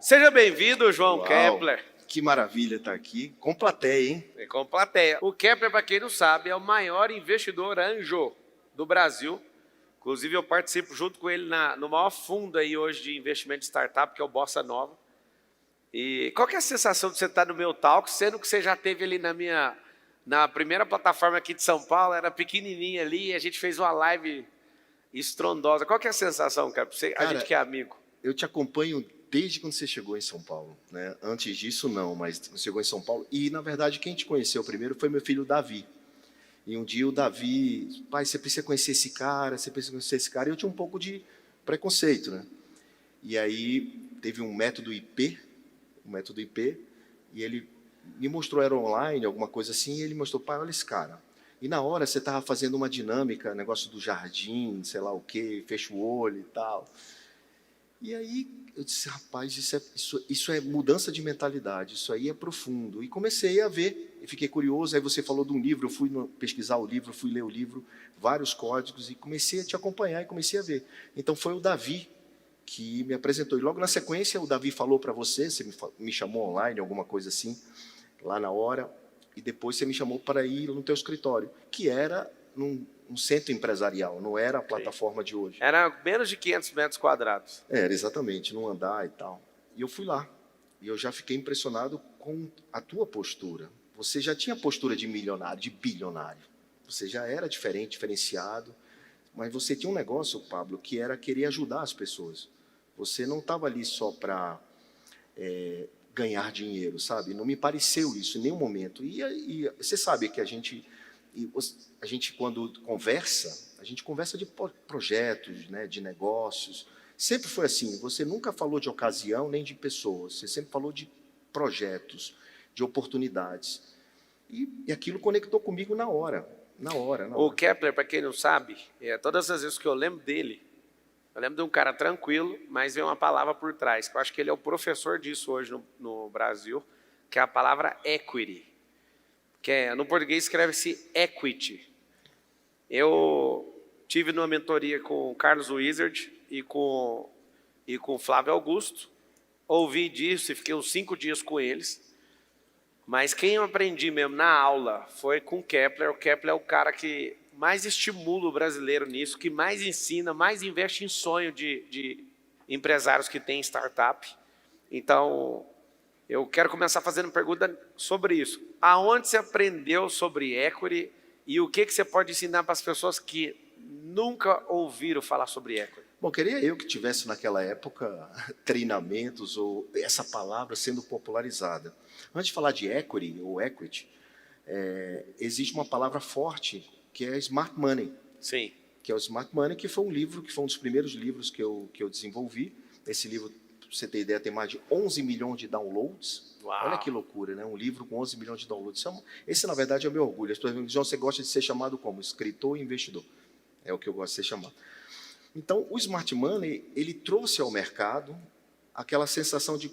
Seja bem-vindo, João Uau, Kepler. que maravilha estar aqui. Com plateia, hein? E com plateia. O Kepler, para quem não sabe, é o maior investidor anjo do Brasil. Inclusive, eu participo junto com ele no maior fundo aí hoje de investimento de startup, que é o Bossa Nova. E qual que é a sensação de você estar no meu talk, sendo que você já esteve ali na primeira plataforma aqui de São Paulo, era pequenininha ali, e a gente fez uma live estrondosa. Qual que é a sensação, cara? A gente que é amigo. Eu te acompanho desde quando você chegou em São Paulo, né? Antes disso, não, mas você chegou em São Paulo. E, na verdade, quem te conheceu primeiro foi meu filho Davi. E um dia o Davi, pai, você precisa conhecer esse cara, você precisa conhecer esse cara. E eu tinha um pouco de preconceito, né? E aí teve um método IP, e ele me mostrou, era online, alguma coisa assim, e ele mostrou, pai, olha esse cara. E na hora você estava fazendo uma dinâmica, negócio do jardim, sei lá o quê, fecha o olho e tal. E aí eu disse, rapaz, isso é mudança de mentalidade, isso aí é profundo. E comecei a ver, e fiquei curioso, aí você falou de um livro, eu fui pesquisar o livro, fui ler o livro, vários códigos, e comecei a te acompanhar e comecei a ver. Então foi o Davi que me apresentou. E logo na sequência o Davi falou para você me chamou online, alguma coisa assim, lá na hora, e depois você me chamou para ir no teu escritório, que era um centro empresarial, não era a plataforma de hoje. Era menos de 500 metros quadrados. Era, exatamente, num andar e tal. E eu fui lá, e eu já fiquei impressionado com a tua postura. Você já tinha postura de milionário, de bilionário. Você já era diferente, diferenciado, mas você tinha um negócio, Pablo, que era querer ajudar as pessoas. Você não estava ali só para ganhar dinheiro, sabe? Não me pareceu isso em nenhum momento. E você sabe que a gente quando conversa, a gente conversa de projetos, né, de negócios. Sempre foi assim, você nunca falou de ocasião nem de pessoas, você sempre falou de projetos, de oportunidades. E aquilo conectou comigo na hora. O Kepler, para quem não sabe, todas as vezes que eu lembro dele, eu lembro de um cara tranquilo, mas vem uma palavra por trás, que eu acho que ele é o professor disso hoje no Brasil, que é a palavra equity. No português escreve-se equity. Eu tive numa mentoria com o Carlos Wizard e com o Flávio Augusto, ouvi disso e fiquei uns 5 dias com eles, mas quem eu aprendi mesmo na aula foi com o Kepler. O Kepler é o cara que mais estimula o brasileiro nisso, que mais ensina, mais investe em sonho de empresários que têm startup. Então, eu quero começar fazendo pergunta sobre isso. Aonde você aprendeu sobre equity e o que você pode ensinar para as pessoas que nunca ouviram falar sobre equity? Bom, queria eu que tivesse naquela época treinamentos ou essa palavra sendo popularizada. Antes de falar de equity ou equity, existe uma palavra forte que é smart money. Sim. Que é o Smart Money, que foi um dos primeiros livros que eu desenvolvi. Esse livro, para você ter ideia, tem mais de 11 milhões de downloads. Uau. Olha que loucura, né? Um livro com 11 milhões de downloads. Esse, na verdade, é o meu orgulho. As pessoas me dizem, você gosta de ser chamado como? Escritor e investidor. É o que eu gosto de ser chamado. Então, o Smart Money, ele trouxe ao mercado aquela sensação de,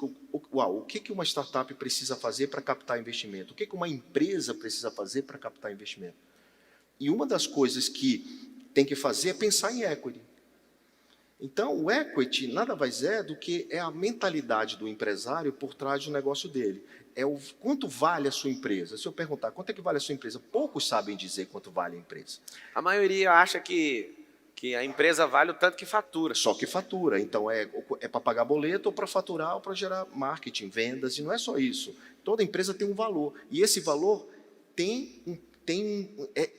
uau, o que uma startup precisa fazer para captar investimento? O que uma empresa precisa fazer para captar investimento? E uma das coisas que tem que fazer é pensar em equity. Então, o equity nada mais é do que a mentalidade do empresário por trás do negócio dele. Quanto vale a sua empresa. Se eu perguntar quanto é que vale a sua empresa, poucos sabem dizer quanto vale a empresa. A maioria acha que a empresa vale o tanto que fatura. Só que fatura. Então, é para pagar boleto, ou para faturar, ou para gerar marketing, vendas. E não é só isso. Toda empresa tem um valor. E esse valor tem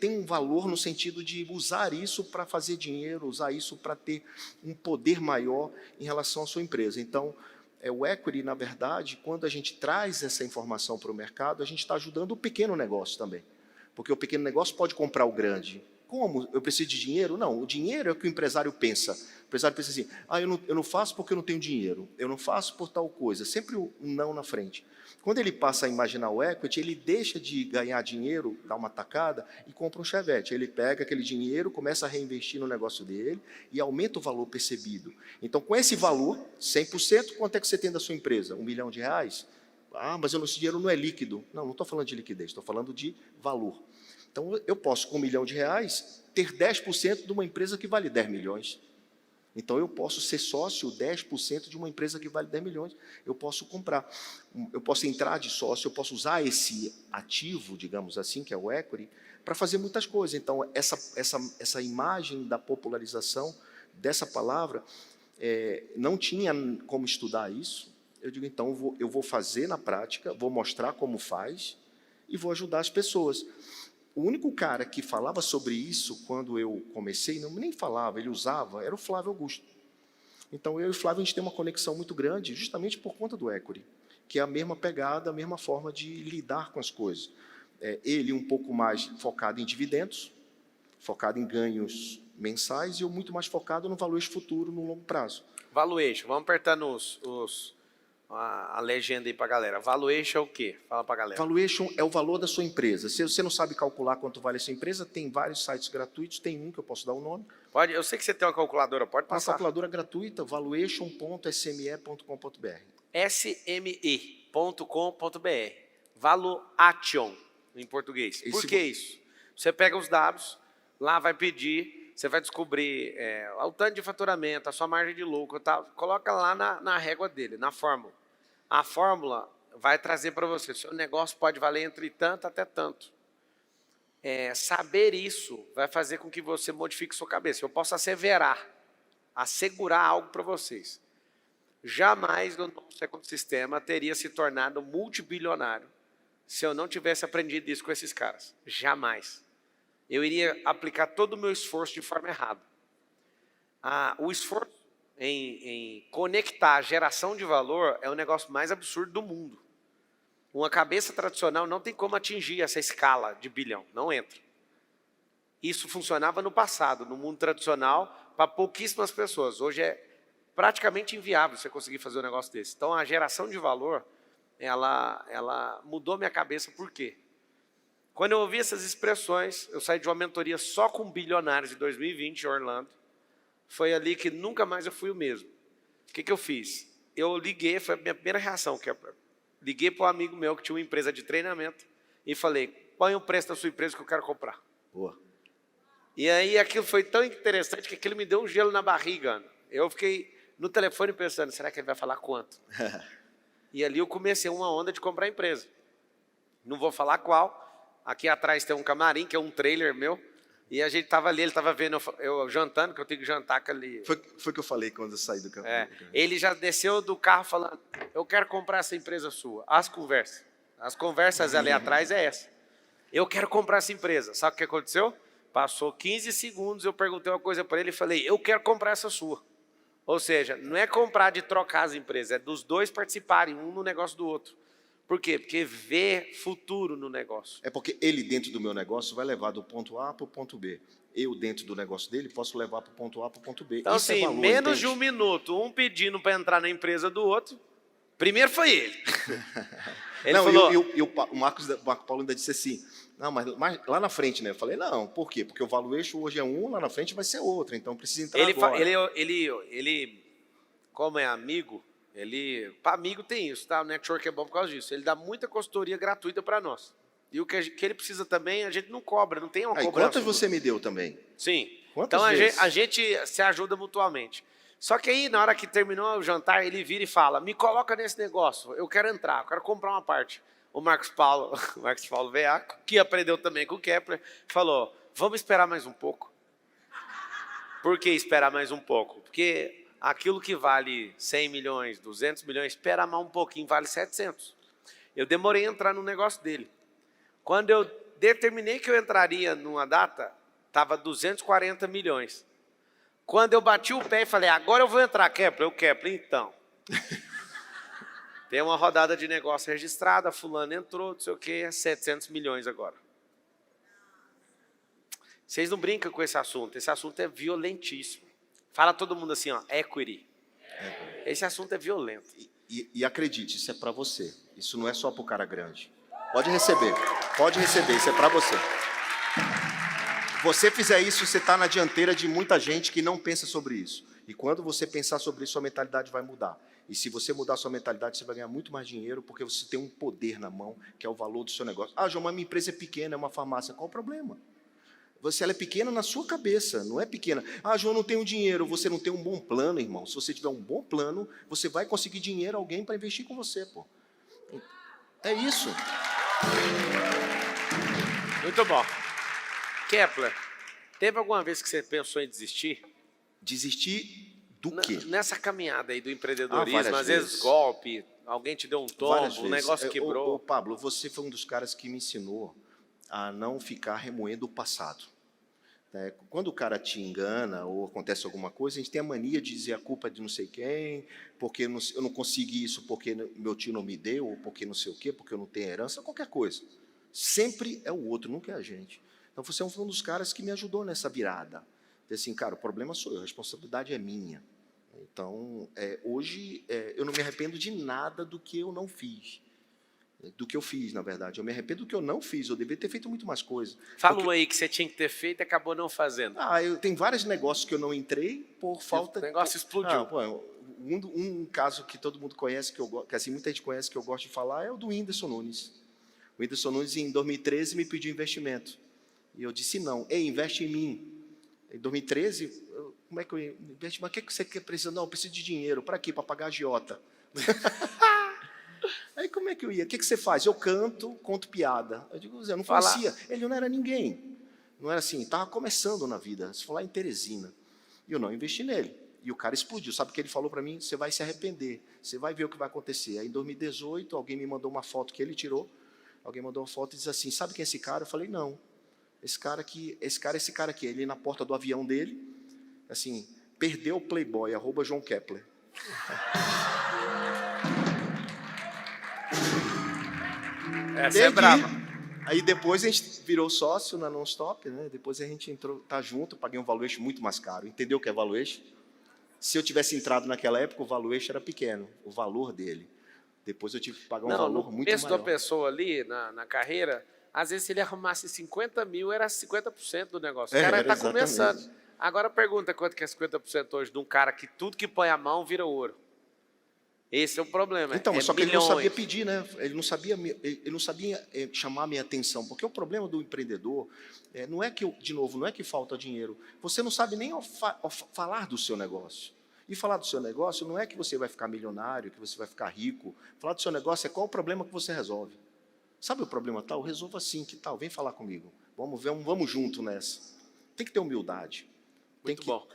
um valor no sentido de usar isso para fazer dinheiro, usar isso para ter um poder maior em relação à sua empresa. Então, o equity, na verdade, quando a gente traz essa informação para o mercado, a gente está ajudando o pequeno negócio também. Porque o pequeno negócio pode comprar o grande. Como? Eu preciso de dinheiro? Não, o dinheiro é o que o empresário pensa. O empresário pensa assim, eu não faço porque eu não tenho dinheiro, eu não faço por tal coisa, sempre um não na frente. Quando ele passa a imaginar o equity, ele deixa de ganhar dinheiro, dá uma tacada e compra um Chevette. Ele pega aquele dinheiro, começa a reinvestir no negócio dele e aumenta o valor percebido. Então, com esse valor, 100%, quanto é que você tem da sua empresa? R$1 milhão? Mas esse dinheiro não é líquido. Não estou falando de liquidez, estou falando de valor. Então, eu posso, com R$1 milhão, ter 10% de uma empresa que vale 10 milhões. Então, eu posso ser sócio 10% de uma empresa que vale 10 milhões. Eu posso comprar, eu posso entrar de sócio, eu posso usar esse ativo, digamos assim, que é o equity, para fazer muitas coisas. Então, essa imagem da popularização dessa palavra, não tinha como estudar isso. Eu digo, então, eu vou fazer na prática, vou mostrar como faz e vou ajudar as pessoas. O único cara que falava sobre isso, quando eu comecei, não nem falava, ele usava, era o Flávio Augusto. Então, eu e o Flávio, a gente tem uma conexão muito grande, justamente por conta do equity, que é a mesma pegada, a mesma forma de lidar com as coisas. Ele um pouco mais focado em dividendos, focado em ganhos mensais, e eu muito mais focado no valuation futuro, no longo prazo. Valuation, vamos apertando a legenda aí para a galera. Valuation é o quê? Fala para a galera. Valuation é o valor da sua empresa. Se você não sabe calcular quanto vale a sua empresa, tem vários sites gratuitos, tem um que eu posso dar o nome. Pode, eu sei que você tem uma calculadora, pode passar. Uma calculadora gratuita, valuation.sme.com.br. sme.com.br. Valuation, em português. Por que isso? Você pega os dados, lá vai pedir, você vai descobrir o tanto de faturamento, a sua margem de lucro, tá? Coloca lá na régua dele, na fórmula. A fórmula vai trazer para você, seu negócio pode valer entre tanto até tanto. Saber isso vai fazer com que você modifique sua cabeça. Eu posso asseverar, assegurar algo para vocês. Jamais o nosso ecossistema teria se tornado multibilionário se eu não tivesse aprendido isso com esses caras. Jamais. Eu iria aplicar todo o meu esforço de forma errada. O esforço em conectar a geração de valor é o negócio mais absurdo do mundo. Uma cabeça tradicional não tem como atingir essa escala de bilhão, não entra. Isso funcionava no passado, no mundo tradicional, para pouquíssimas pessoas. Hoje é praticamente inviável você conseguir fazer um negócio desse. Então, a geração de valor, ela mudou minha cabeça. Por quê? Quando eu ouvi essas expressões, eu saí de uma mentoria só com bilionários em 2020, em Orlando. Foi ali que nunca mais eu fui o mesmo. O que eu fiz? Eu liguei, foi a minha primeira reação. Liguei para um amigo meu que tinha uma empresa de treinamento e falei, põe o preço da sua empresa que eu quero comprar. Boa. E aí aquilo foi tão interessante que aquilo me deu um gelo na barriga, Ana. Eu fiquei no telefone pensando, será que ele vai falar quanto? E ali eu comecei uma onda de comprar empresa. Não vou falar qual. Aqui atrás tem um camarim, que é um trailer meu. E a gente estava ali, ele estava vendo eu jantando, que eu tenho que jantar com ele. Foi o que eu falei quando eu saí do camarim. Ele já desceu do carro falando, eu quero comprar essa empresa sua. As conversas ali atrás é essa. Eu quero comprar essa empresa. Sabe o que aconteceu? Passou 15 segundos, eu perguntei uma coisa para ele e falei, eu quero comprar essa sua. Ou seja, não é comprar de trocar as empresas, é dos dois participarem, um no negócio do outro. Por quê? Porque vê futuro no negócio. É porque ele, dentro do meu negócio, vai levar do ponto A para o ponto B. Eu, dentro do negócio dele, posso levar para o ponto A para o ponto B. Então, isso assim, valor, menos entende? de um minuto, um pedindo para entrar na empresa do outro, primeiro foi ele. Ele não, falou... o Marco Paulo ainda disse assim, não, mas lá na frente, né? Eu falei, não, por quê? Porque o valuation hoje é um, lá na frente vai ser outro, então precisa entrar agora. Ele, como é amigo, para amigo tem isso, tá? O network é bom por causa disso. Ele dá muita consultoria gratuita para nós. E o que ele precisa também, a gente não cobra, não tem uma cobrança. Quantas você me deu também? Sim. Quantas então vezes? A gente se ajuda mutuamente. Só que aí, na hora que terminou o jantar, ele vira e fala, me coloca nesse negócio, eu quero entrar, eu quero comprar uma parte. O Marcos Paulo Veaco, que aprendeu também com o Kepler, falou, vamos esperar mais um pouco. Por que esperar mais um pouco? Porque aquilo que vale 100 milhões, 200 milhões, espera mais um pouquinho, vale 700. Eu demorei a entrar no negócio dele. Quando eu determinei que eu entraria numa data, estava 240 milhões. Quando eu bati o pé e falei, agora eu vou entrar, Kepler, então. Tem uma rodada de negócio registrada, fulano entrou, não sei o quê, 700 milhões agora. Vocês não brincam com esse assunto é violentíssimo. Fala todo mundo assim, ó, equity. Esse assunto é violento. E acredite, isso é para você. Isso não é só para o cara grande. Pode receber, isso é para você. Você fizer isso, você está na dianteira de muita gente que não pensa sobre isso. E quando você pensar sobre isso, sua mentalidade vai mudar. E se você mudar sua mentalidade, você vai ganhar muito mais dinheiro, porque você tem um poder na mão, que é o valor do seu negócio. Ah, João, mas minha empresa é pequena, é uma farmácia. Qual o problema? Ela é pequena na sua cabeça, não é pequena. Ah, João, não tenho dinheiro. Você não tem um bom plano, irmão. Se você tiver um bom plano, você vai conseguir dinheiro, alguém para investir com você, pô. É isso. Muito bom. Kepler, teve alguma vez que você pensou em desistir? Desistir do quê? Nessa caminhada aí do empreendedorismo, às vezes. vezes golpe, alguém te deu um tombo, um negócio quebrou. Ô, Pablo, você foi um dos caras que me ensinou a não ficar remoendo o passado. Quando o cara te engana ou acontece alguma coisa, a gente tem a mania de dizer a culpa é de não sei quem, porque eu não consegui isso porque meu tio não me deu, ou porque não sei o quê, porque eu não tenho herança, qualquer coisa. Sempre é o outro, nunca é a gente. Então, você é um dos caras que me ajudou nessa virada. Assim, cara, o problema sou eu, a responsabilidade é minha. Então, hoje, eu não me arrependo de nada do que eu não fiz. Do que eu fiz, na verdade. Eu me arrependo do que eu não fiz. Eu deveria ter feito muito mais coisas. Fala aí que você tinha que ter feito e acabou não fazendo. Tem vários negócios que eu não entrei por falta... O negócio explodiu. Um caso que todo mundo conhece, que assim, muita gente conhece, que eu gosto de falar, é o do Whindersson Nunes. O Whindersson Nunes, em 2013, me pediu investimento. E eu disse não. Ei, investe em mim. Em 2013, como é que eu investi? Mas o que você quer precisar? Não, eu preciso de dinheiro. Para quê? Para pagar a agiota. Aí como é que eu ia? O que você faz? Eu canto, conto piada. Eu digo, eu não conhecia. Ele não era ninguém. Não era assim, estava começando na vida. Se falar em Teresina. E eu não investi nele. E o cara explodiu. Sabe o que ele falou para mim? Você vai se arrepender. Você vai ver o que vai acontecer. Aí em 2018, alguém me mandou uma foto que ele tirou. Alguém mandou uma foto e disse assim, sabe quem é esse cara? Eu falei, não. Esse cara aqui. Ele na porta do avião dele, assim, perdeu o Playboy, @João Kepler. Essa é brava. Aí depois a gente virou sócio na Nonstop, né? Depois a gente entrou, tá junto, paguei um valuation muito mais caro. Entendeu o que é valuation? Se eu tivesse entrado naquela época, o valuation era pequeno, o valor dele. Depois eu tive que pagar um valor muito maior. No preço da pessoa ali, na carreira, às vezes se ele arrumasse 50 mil, era 50% do negócio. O cara está começando. Agora pergunta quanto que é 50% hoje de um cara que tudo que põe a mão vira ouro. Esse é o problema. Então, mas só que ele não sabia pedir, né? Ele não sabia chamar a minha atenção. Porque o problema do empreendedor não é que, de novo, não é que falta dinheiro. Você não sabe nem falar do seu negócio. E falar do seu negócio não é que você vai ficar milionário, que você vai ficar rico. Falar do seu negócio é qual o problema que você resolve. Sabe o problema tal? Resolva assim, que tal? Vem falar comigo. Vamos junto nessa. Tem que ter humildade. Muito bom.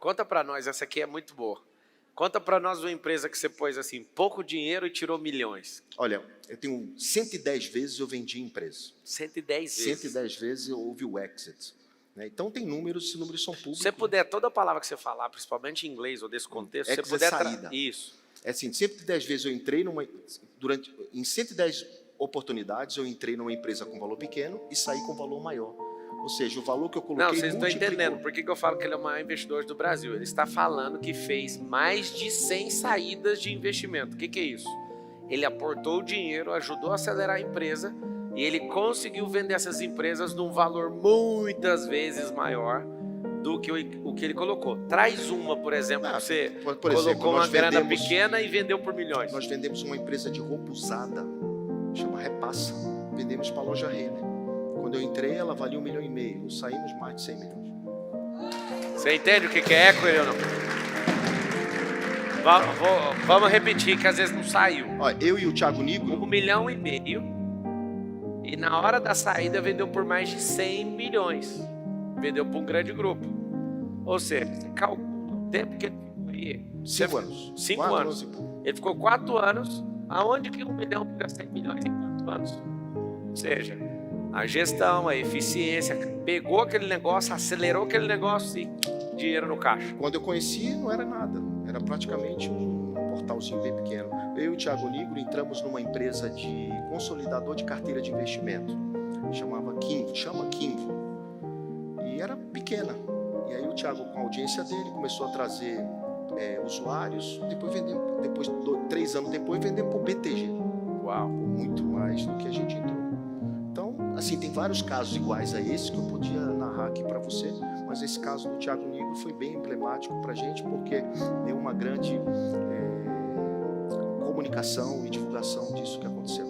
Conta para nós, essa aqui é muito boa. Conta para nós uma empresa que você pôs assim, pouco dinheiro e tirou milhões. Olha, eu tenho 110 vezes eu vendi empresa. 110 vezes? 110 vezes houve o exit. Então tem números, esses números são públicos. Se você puder, toda palavra que você falar, principalmente em inglês ou desse contexto, exit você puder... saída. Isso. É assim, 110 vezes eu entrei em 110 oportunidades, eu entrei numa empresa com valor pequeno e saí com valor maior. Ou seja, o valor que eu coloquei... Não, vocês estão entendendo por que eu falo que ele é o maior investidor do Brasil. Ele está falando que fez mais de 100 saídas de investimento. O que é isso? Ele aportou o dinheiro, ajudou a acelerar a empresa e ele conseguiu vender essas empresas num valor muitas vezes maior do que o que ele colocou. Traz uma, por exemplo, que você colocou uma grana pequena e vendeu por milhões. Nós vendemos uma empresa de roupa usada, chama Repassa. Vendemos para a loja Renner. Quando eu entrei, ela valia 1,5 milhão. Saímos mais de 100 milhões. Você entende o que é equity ou não? Vamos repetir, que às vezes não saiu. Olha, eu e o Thiago Nigro... 1,5 milhão. E na hora da saída, vendeu por mais de 100 milhões. Vendeu para um grande grupo. Ou seja, você calcula o tempo que ele ficou aí. 5 anos. 5 anos. Ele ficou 4 anos. Aonde que 1 milhão vira 100 milhões em 4 anos? Ou seja... A gestão, a eficiência, pegou aquele negócio, acelerou aquele negócio e dinheiro no caixa. Quando eu conheci, não era nada. Era praticamente um portalzinho bem pequeno. Eu e o Thiago Nigro entramos numa empresa de consolidador de carteira de investimento. Chama Kinvo. E era pequena. E aí o Thiago, com a audiência dele, começou a trazer usuários. Depois 3 anos depois, vendemos para o BTG. Uau! Muito mais do que a gente entrou. Assim, tem vários casos iguais a esse que eu podia narrar aqui para você, mas esse caso do Thiago Nigro foi bem emblemático para a gente, porque deu uma grande comunicação e divulgação disso que aconteceu.